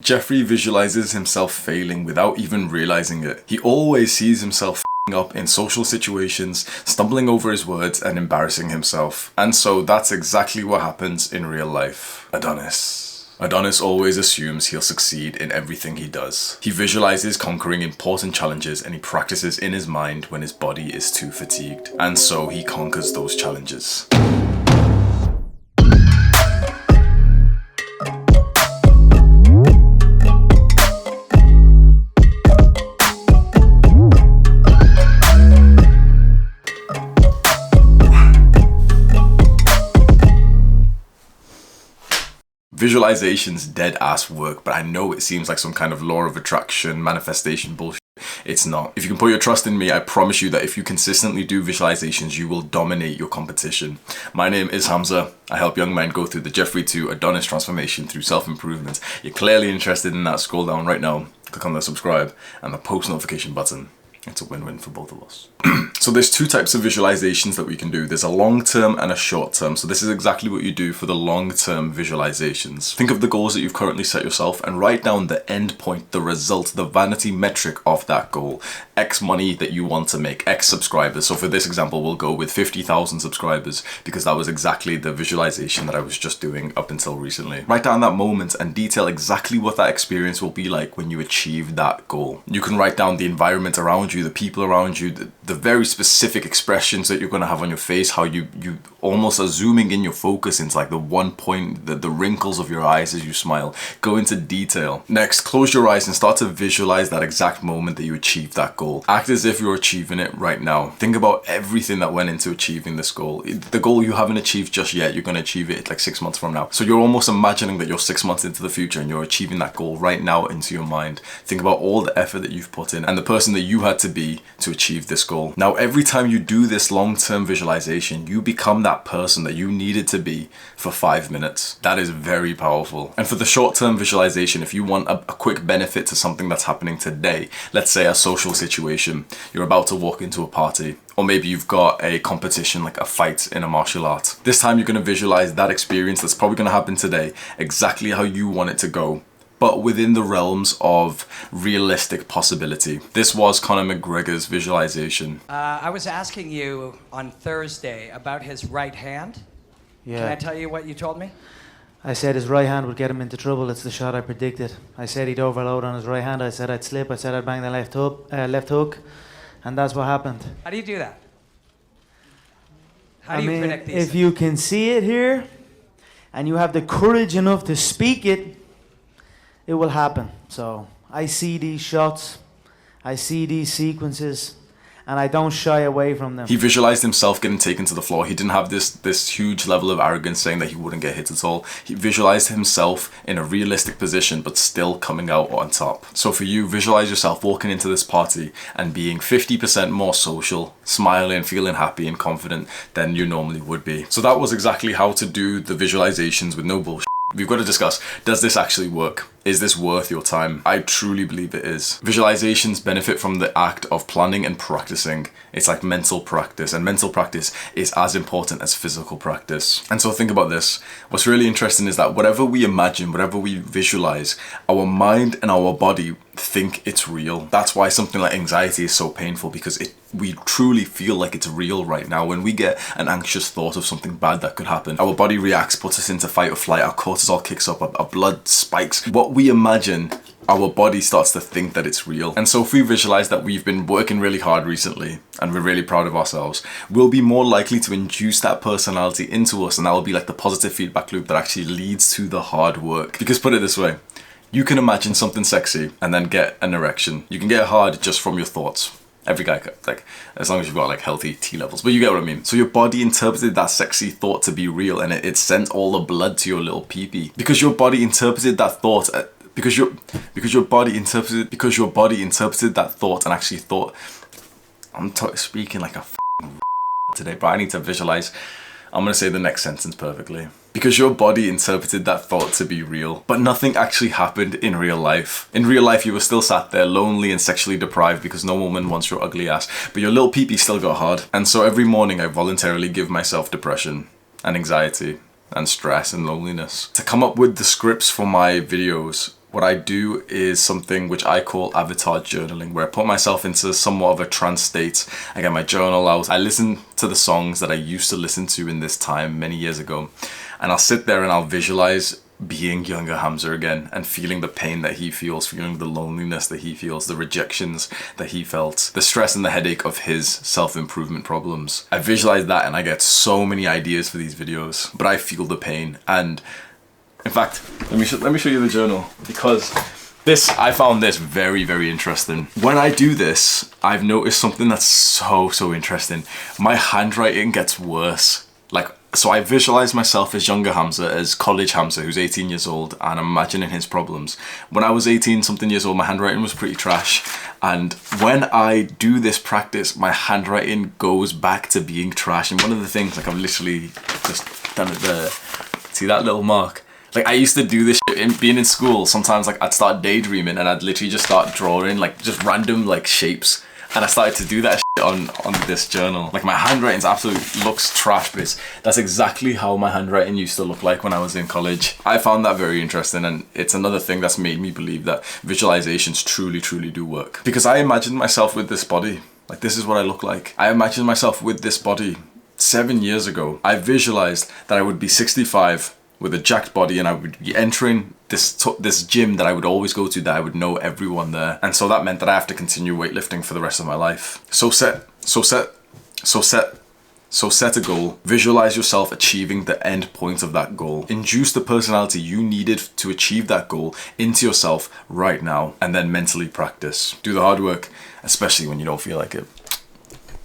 Jeffrey visualizes himself failing without even realizing it. He always sees himself up in social situations, stumbling over his words and embarrassing himself. And so that's exactly what happens in real life. Adonis always assumes he'll succeed in everything he does. He visualizes conquering important challenges and he practices in his mind when his body is too fatigued. And so he conquers those challenges. Visualizations dead ass work, but I know it seems like some kind of law of attraction, manifestation bullshit. It's not. If you can put your trust in me, I promise you that if you consistently do visualizations, you will dominate your competition. My name is Hamza. I help young men go through the Jeffrey to Adonis transformation through self-improvement. You're clearly interested in that, scroll down right now, click on the subscribe and the post notification button. It's a win-win for both of us. So there's two types of visualizations that we can do. There's a long-term and a short-term. So this is exactly what you do for the long-term visualizations. Think of the goals that you've currently set yourself and write down the end point, the result, the vanity metric of that goal. X money that you want to make, X subscribers. So for this example, we'll go with 50,000 subscribers because that was exactly the visualization that I was just doing up until recently. Write down that moment and detail exactly what that experience will be like when you achieve that goal. You can write down the environment around you, the people around you, the very specific expressions that you're going to have on your face, how you almost are zooming in your focus into like the one point, the wrinkles of your eyes as you smile. Go into detail. Next, close your eyes and start to visualize that exact moment that you achieved that goal. Act as if you're achieving it right now. Think about everything that went into achieving this goal. The goal you haven't achieved just yet, you're going to achieve it like 6 months from now. So you're almost imagining that you're 6 months into the future and you're achieving that goal right now into your mind. Think about all the effort that you've put in and the person that you had to be to achieve this goal. Now, every time you do this long-term visualization, you become that person that you needed to be for 5 minutes. That is very powerful. And for the short-term visualization, if you want a quick benefit to something that's happening today, let's say a social situation, you're about to walk into a party, or maybe you've got a competition like a fight in a martial art. This time you're going to visualize that experience that's probably going to happen today, exactly how you want it to go, but within the realms of realistic possibility. This was Conor McGregor's visualization. I was asking you on Thursday about his right hand. Yeah. Can I tell you what you told me? I said his right hand would get him into trouble. It's the shot I predicted. I said he'd overload on his right hand. I said I'd slip. I said I'd bang the left hook. And that's what happened. How do you do that? How do you predict these if things? you can see it here, and you have the courage enough to speak it, it will happen. So I see these shots, I see these sequences, and I don't shy away from them. He visualized himself getting taken to the floor. He didn't have this huge level of arrogance saying that he wouldn't get hit at all. He visualized himself in a realistic position, but still coming out on top. So for you, visualize yourself walking into this party and being 50% more social, smiling, feeling happy and confident than you normally would be. So that was exactly how to do the visualizations with no bullshit. We've got to discuss, does this actually work? Is this worth your time? I truly believe it is. Visualizations benefit from the act of planning and practicing. It's like mental practice, and mental practice is as important as physical practice. And so think about this. What's really interesting is that whatever we imagine, whatever we visualize, our mind and our body think it's real. That's why something like anxiety is so painful, because we truly feel like it's real right now. When we get an anxious thought of something bad that could happen, our body reacts, puts us into fight or flight, our cortisol kicks up, our blood spikes. What we imagine, our body starts to think that it's real. And so if we visualize that we've been working really hard recently and we're really proud of ourselves, we'll be more likely to induce that personality into us, and that will be like the positive feedback loop that actually leads to the hard work. Because put it this way, you can imagine something sexy and then get an erection. You can get hard just from your thoughts. Every guy could, like, as long as you've got like healthy T levels, but you get what I mean. So your body interpreted that sexy thought to be real, and it sent all the blood to your little pee-pee. Because your body interpreted that thought, because your body interpreted that thought and actually thought, I'm speaking like a today, but I need to visualize. I'm gonna say the next sentence perfectly. Because your body interpreted that thought to be real, but nothing actually happened in real life. In real life, you were still sat there lonely and sexually deprived because no woman wants your ugly ass, but your little pee-pee still got hard. And so every morning I voluntarily give myself depression and anxiety and stress and loneliness. To come up with the scripts for my videos, what I do is something which I call avatar journaling, where I put myself into somewhat of a trance state. I get my journal out, I listen to the songs that I used to listen to in this time many years ago, and I'll sit there and I'll visualize being younger Hamza again and feeling the pain that he feels, feeling the loneliness that he feels, the rejections that he felt, the stress and the headache of his self-improvement problems. I visualize that and I get so many ideas for these videos, but I feel the pain. And in fact, let me show you the journal, because I found this very, very interesting. When I do this, I've noticed something that's so interesting. My handwriting gets worse. So I visualize myself as younger Hamza, as college Hamza, who's 18 years old, and I'm imagining his problems. When I was 18 something years old, my handwriting was pretty trash. And when I do this practice, my handwriting goes back to being trash. And one of the things, like, I've literally just done it there. See that little mark? Like, I used to do this shit being in school. Sometimes, like, I'd start daydreaming and I'd literally just start drawing, like, just random, like, shapes. And I started to do that shit on this journal. Like, my handwriting's absolutely looks trash, but that's exactly how my handwriting used to look like when I was in college. I found that very interesting, and it's another thing that's made me believe that visualizations truly do work. Because I imagined myself with this body. Like, this is what I look like. I imagined myself with this body 7 years ago. I visualized that I would be 65 with a jacked body, and I would be entering this gym that I would always go to, that I would know everyone there. And so that meant that I have to continue weightlifting for the rest of my life. So set a goal. Visualize yourself achieving the end point of that goal. Induce the personality you needed to achieve that goal into yourself right now, and then mentally practice. Do the hard work, especially when you don't feel like it.